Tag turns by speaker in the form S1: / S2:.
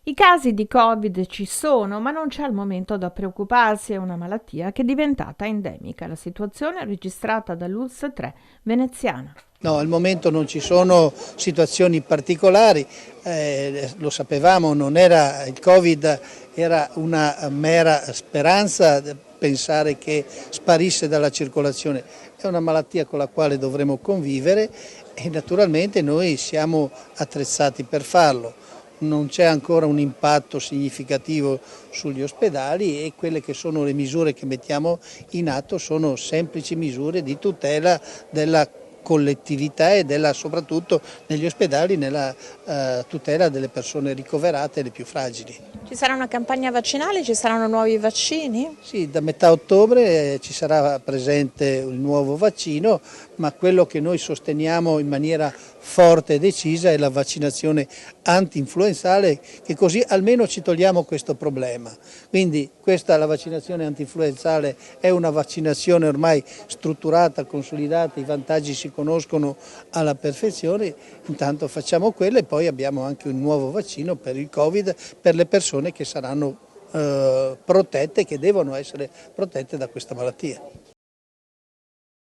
S1: I casi di Covid ci sono, ma non c'è al momento da preoccuparsi, è una malattia che è diventata endemica. La situazione è registrata dall'ULSS 3 veneziana.
S2: No, al momento non ci sono situazioni particolari, lo sapevamo, non era il Covid, era una mera speranza pensare che sparisse dalla circolazione. È una malattia con la quale dovremo convivere e naturalmente noi siamo attrezzati per farlo. Non c'è ancora un impatto significativo sugli ospedali e quelle che sono le misure che mettiamo in atto sono semplici misure di tutela della collettività e soprattutto negli ospedali nella tutela delle persone ricoverate e le più fragili.
S3: Ci sarà una campagna vaccinale? Ci saranno nuovi vaccini?
S2: Sì, da metà ottobre ci sarà presente il nuovo vaccino, ma quello che noi sosteniamo in maniera forte e decisa è la vaccinazione anti-influenzale, che così almeno ci togliamo questo problema. Quindi la vaccinazione anti-influenzale è una vaccinazione ormai strutturata, consolidata, i vantaggi si conoscono alla perfezione, intanto facciamo quello e poi abbiamo anche un nuovo vaccino per il Covid per le persone che saranno protette, che devono essere protette da questa malattia.